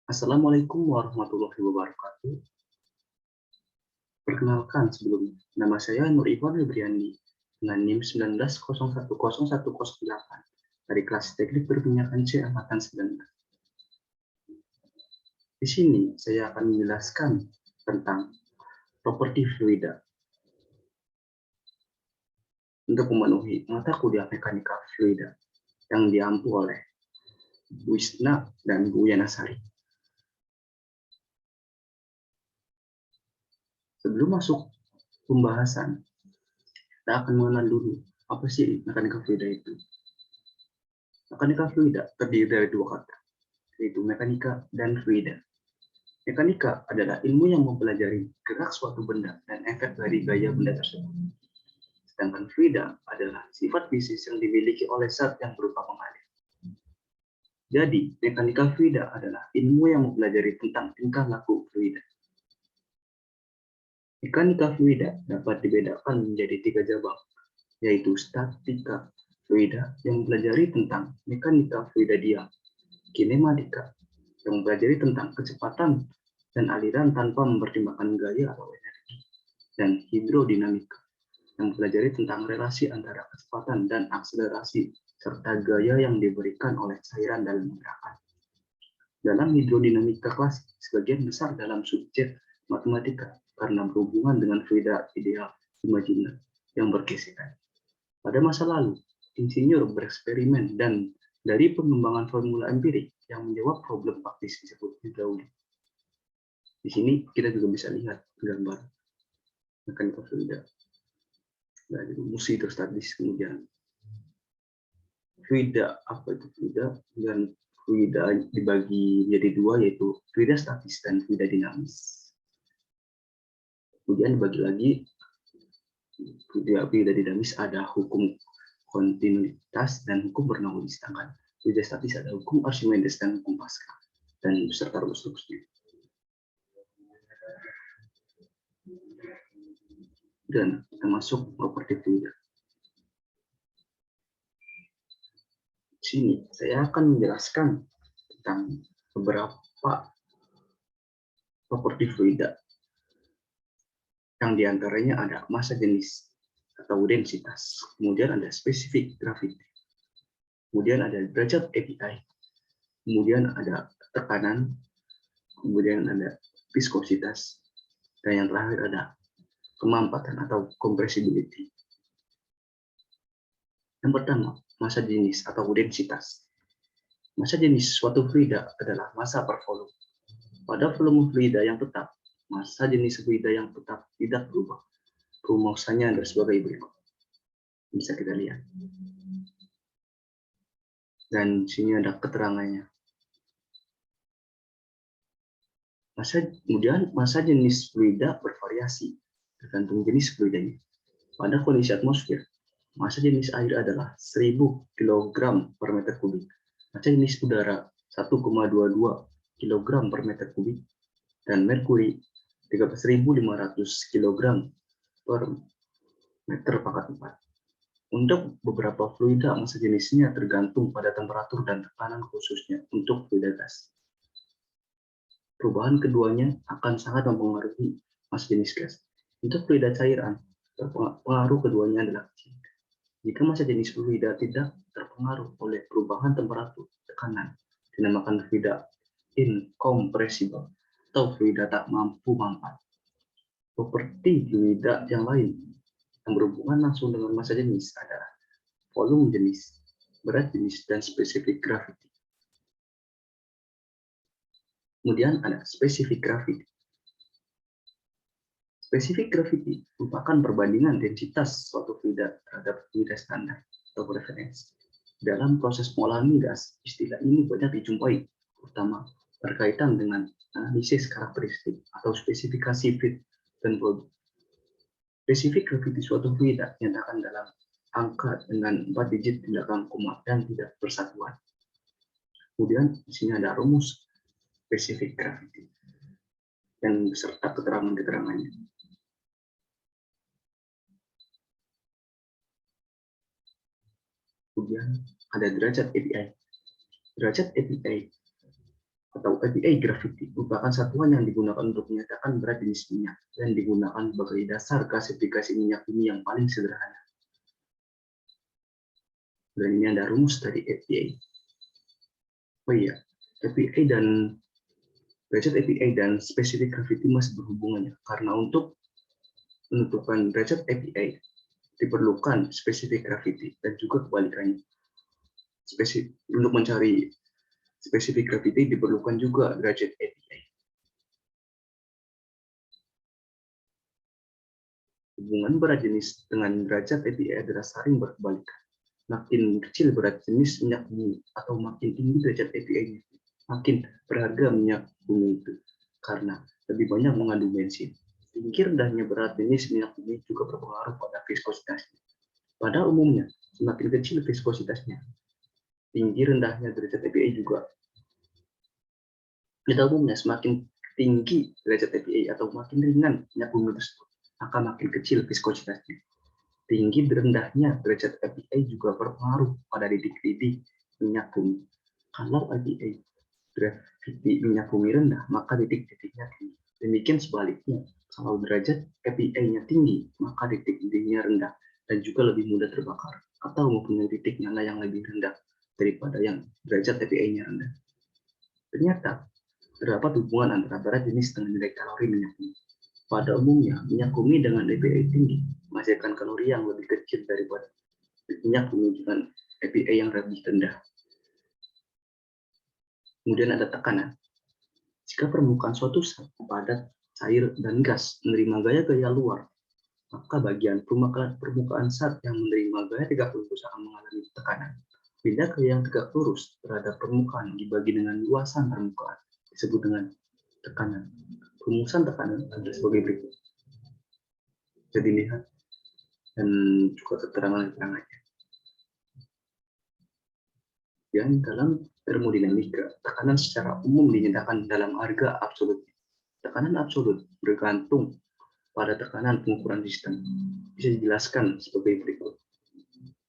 Assalamualaikum warahmatullahi wabarakatuh. Perkenalkan sebelumnya, nama saya Nur Ikhwan Febriandi dengan NIM 19010108 dari kelas Teknik Perminyakan C angkatan 19. Di sini saya akan menjelaskan tentang properti fluida. Untuk memenuhi mata kuliah mekanika fluida yang diampu oleh Wisna dan Bu Yanasari. Sebelum masuk pembahasan, kita akan mengenal dulu apa sih mekanika fluida itu. Mekanika fluida terdiri dari dua kata, yaitu mekanika dan fluida. Mekanika adalah ilmu yang mempelajari gerak suatu benda dan efek dari gaya benda tersebut. Sedangkan fluida adalah sifat fisik yang dimiliki oleh zat yang berupa mengalir. Jadi, mekanika fluida adalah ilmu yang mempelajari tentang tingkah laku fluida. Mekanika fluida dapat dibedakan menjadi tiga cabang, yaitu statika fluida yang mempelajari tentang mekanika fluida diam, kinematika yang mempelajari tentang kecepatan dan aliran tanpa mempertimbangkan gaya atau energi, dan hidrodinamika yang mempelajari tentang relasi antara kecepatan dan akselerasi serta gaya yang diberikan oleh cairan dalam gerakan. Dalam hidrodinamika klasik, sebagian besar dalam subjek matematika karena berhubungan dengan fluida ideal imajiner yang bergesekan. Pada masa lalu, insinyur bereksperimen dan dari pengembangan formula empirik yang menjawab problem praktis disebut hidraulik. Di sini kita juga bisa lihat gambar mekanika fluida dari rumus hidrostatis, kemudian fluida, apa itu fluida, dan fluida dibagi menjadi dua, yaitu fluida statis dan fluida dinamis. Kemudian dibagi lagi fluida dinamis ada hukum kontinuitas dan hukum Bernoulli, sedangkan fluida statis ada hukum Archimedes dan hukum Pascal dan beserta rumus-rumusnya. Dan kita masuk properti fluida. Di sini saya akan menjelaskan tentang beberapa properti fluida. Yang diantaranya ada massa jenis atau densitas, kemudian ada spesifik gravity, kemudian ada derajat API, kemudian ada tekanan, kemudian ada viskositas, dan yang terakhir ada kemampatan atau compressibility. Yang pertama, massa jenis atau densitas. Massa jenis suatu fluida adalah massa per volume. Pada volume fluida yang tetap, massa jenis fluida yang tetap tidak berubah. Rumusannya ada sebagai berikut. Bisa kita lihat. Dan di sini ada keterangannya. Kemudian massa jenis fluida bervariasi tergantung jenis fluidanya. Pada kondisi atmosfer, massa jenis air adalah 1000 kg per meter kubik. Massa jenis udara 1,22 kg per meter kubik. Dan merkuri 13.500 kg per meter pangkat 4. Untuk beberapa fluida, massa jenisnya tergantung pada temperatur dan tekanan khususnya untuk fluida gas. Perubahan keduanya akan sangat mempengaruhi massa jenis gas. Untuk fluida cairan, pengaruh keduanya adalah kecil. Jika massa jenis fluida tidak terpengaruh oleh perubahan temperatur tekanan, dinamakan fluida incompressible atau fluida tak mampu mampat. Properti fluida yang lain yang berhubungan langsung dengan massa jenis adalah volume jenis, berat jenis, dan spesifik gravity. Kemudian ada spesifik gravity. Spesifik gravity merupakan perbandingan densitas suatu fluida terhadap fluida standar atau referensi. Dalam proses pengolahan migas, istilah ini banyak dijumpai, terutama berkaitan dengan analisis karakteristik atau spesifikasi fit dan produk. Spesifik gravity suatu fluida dinyatakan dalam angka dengan 4 digit di belakang koma dan tidak persatuan. Kemudian di sini ada rumus spesifik gravity dan beserta keterangan-keterangannya. Kemudian ada derajat API. Derajat API atau API gravity merupakan satuan yang digunakan untuk menyatakan berat jenis minyak dan digunakan sebagai dasar klasifikasi minyak bumi yang paling sederhana. Dan ini ada rumus dari API. Oh iya, API dan derajat API dan spesifik gravity masih berhubungan ya, karena untuk menentukan derajat API diperlukan spesifik gravity dan juga kebalikannya. Untuk mencari spesifik gravity diperlukan juga derajat API. Hubungan berat jenis dengan derajat API adalah saling berkebalikan. Makin kecil berat jenis minyak bumi atau makin tinggi derajat API-nya, makin berharga minyak bumi itu karena lebih banyak mengandung bensin. Tinggi rendahnya berat jenis minyak bumi juga berpengaruh pada viskositasnya. Pada umumnya, semakin kecil viskositasnya, tinggi rendahnya derajat API juga. Pada umumnya, semakin tinggi derajat API atau makin ringan minyak bumi tersebut, maka makin kecil viskositasnya. Tinggi rendahnya derajat API juga berpengaruh pada titik-titik minyak bumi. Kalau API gravity minyak bumi rendah, maka titik-titiknya tinggi. Demikian sebaliknya, kalau derajat API-nya tinggi, maka titik-titiknya rendah dan juga lebih mudah terbakar atau mempunyai titik nyala yang lebih rendah daripada yang derajat API-nya rendah. Ternyata terdapat hubungan antara berat jenis dengan nilai kalori minyak bumi. Pada umumnya, minyak bumi dengan API tinggi menghasilkan kalori yang lebih kecil daripada minyak bumi dengan API yang lebih rendah. Kemudian ada tekanan. Jika permukaan suatu zat padat, cair, dan gas menerima gaya-gaya luar, maka bagian permukaan zat yang menerima gaya tegak lurus akan mengalami tekanan. Bila gaya yang tegak lurus terhadap permukaan dibagi dengan luasan permukaan disebut dengan tekanan. Rumusan tekanan adalah sebagai berikut. Jadi lihat dan juga keterangan-keterangannya. Yang dalam termodinamika, tekanan secara umum dinyatakan dalam harga absolut. Tekanan absolut bergantung pada tekanan pengukuran sistem. Bisa dijelaskan sebagai berikut.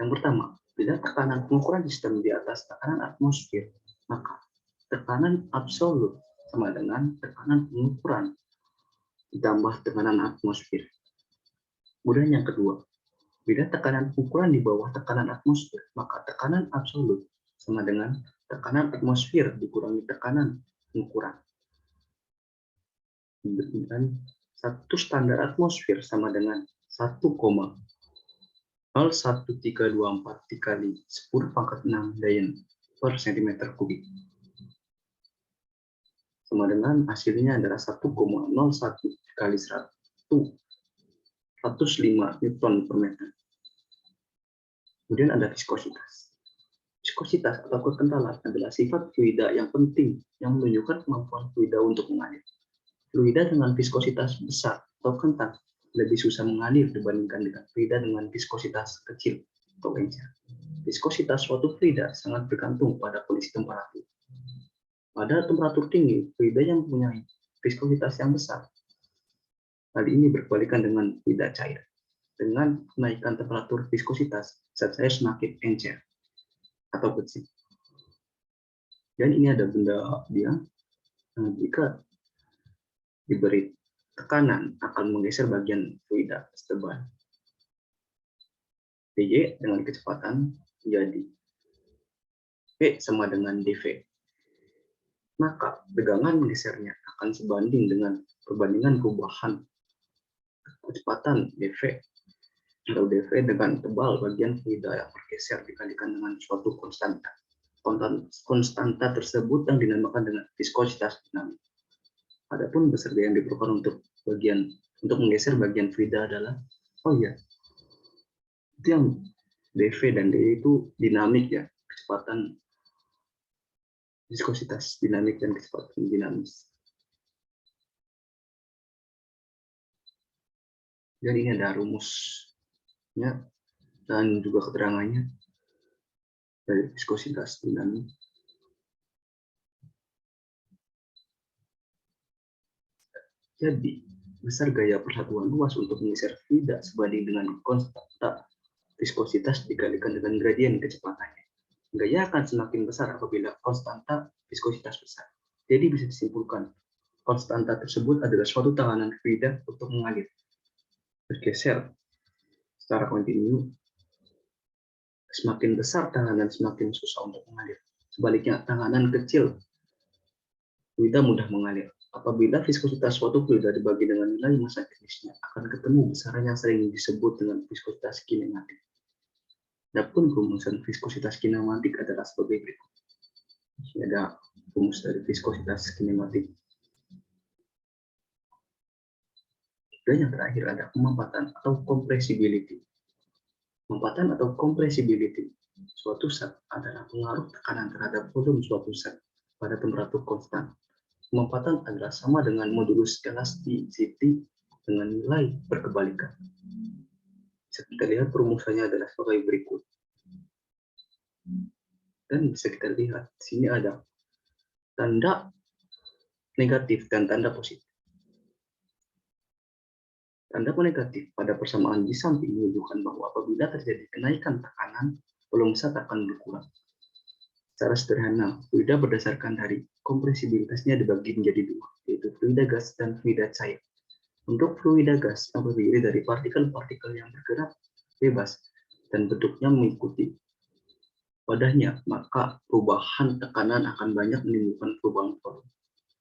Yang pertama, bila tekanan pengukuran sistem di atas tekanan atmosfer, maka tekanan absolut sama dengan tekanan pengukuran ditambah tekanan atmosfer. Kemudian yang kedua, bila tekanan pengukuran di bawah tekanan atmosfer, maka tekanan absolut sama dengan tekanan atmosfer dikurangi tekanan pengukuran. Dan satu standar atmosfer sama dengan 1,01324 dikali 10 pangkat 6 Dalton per cm kubik. Sama dengan hasilnya adalah 1,01 kali 105 Newton per meter. Kemudian ada viskositas. Viskositas atau kekentalan adalah sifat fluida yang penting yang menunjukkan kemampuan fluida untuk mengalir. Fluida dengan viskositas besar atau kental lebih susah mengalir dibandingkan dengan fluida dengan viskositas kecil atau encer. Viskositas suatu fluida sangat bergantung pada kondisi temperatur. Pada temperatur tinggi, fluida yang mempunyai viskositas yang besar. Hal ini berkebalikan dengan fluida cair. Dengan kenaikan temperatur viskositas, zat cair semakin encer atau kecil. Dan ini ada benda dia jika diberi tekanan akan menggeser bagian fluida setebal. dY dengan kecepatan menjadi P sama dengan dV. Maka tegangan menggesernya akan sebanding dengan perbandingan perubahan kecepatan dV atau dV dengan tebal bagian fluida yang bergeser dikalikan dengan suatu konstanta. Konstanta tersebut yang dinamakan dengan viskositas dinamik. Adapun besar yang diperlukan untuk menggeser bagian fluida adalah itu yang dV dan dE itu dinamik ya, kecepatan viskositas dinamik dan kecepatan dinamis. Dan ini ada rumusnya dan juga keterangannya dari viskositas dinamik. Jadi, besar gaya persatuan luas untuk menggeser fluida sebanding dengan konstanta viskositas dikalikan dengan gradien kecepatannya. Gaya akan semakin besar apabila konstanta viskositas besar. Jadi bisa disimpulkan, konstanta tersebut adalah suatu tekanan fluida untuk mengalir, bergeser secara kontinu. Semakin besar tekanan, semakin susah untuk mengalir. Sebaliknya, tekanan kecil, fluida mudah mengalir. Apabila viskositas suatu fluida dibagi dengan nilai massa jenisnya, akan ketemu besaran yang sering disebut dengan viskositas kinematik. Adapun rumusan viskositas kinematik adalah sebagai berikut. Ini ada rumus dari viskositas kinematik. Dan yang terakhir ada pemampatan atau compressibility. Pemampatan atau compressibility suatu zat adalah pengaruh tekanan terhadap volume suatu zat pada temperatur konstan. Pemampatan adalah sama dengan modulus elasticity dengan nilai berkebalikan. Bisa kita lihat rumusannya adalah sebagai berikut. Dan bisa kita lihat, sini ada tanda negatif dan tanda positif. Tanda negatif pada persamaan di samping menunjukkan bahwa apabila terjadi kenaikan tekanan, volume zat akan berkurang. Secara sederhana, fluida berdasarkan dari kompresibilitasnya dibagi menjadi dua, yaitu fluida gas dan fluida cair. Untuk fluida gas yang terdiri dari partikel-partikel yang bergerak bebas dan bentuknya mengikuti wadahnya, maka perubahan tekanan akan banyak menimbulkan perubahan volume.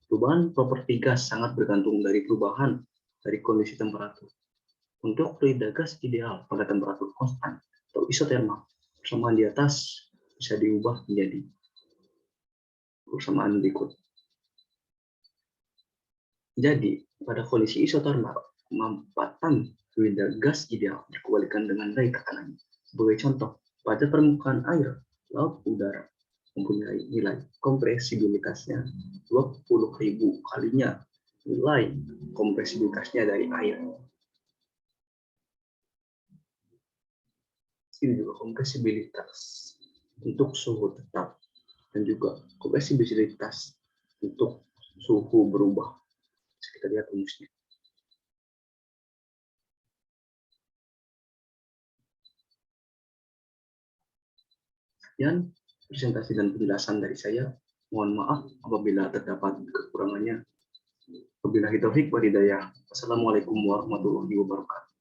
Perubahan properti gas sangat bergantung dari perubahan dari kondisi temperatur. Untuk fluida gas ideal pada temperatur konstan atau isotermal, persamaan di atas bisa diubah menjadi persamaan berikut. Jadi, pada kondisi isotermal, pemampatan fluida gas ideal dikembalikan dengan nilai tekanannya. Sebagai contoh, pada permukaan air, laut udara mempunyai nilai kompresibilitasnya 20.000 kalinya nilai kompresibilitasnya dari air. Ini juga kompresibilitas untuk suhu tetap dan juga kompresibilitas untuk suhu berubah. Kita lihat rumusnya. Sekian presentasi dan penjelasan dari saya. Mohon maaf apabila terdapat kekurangannya. Wabillahi taufik wal hidayah. Wassalamualaikum warahmatullahi wabarakatuh.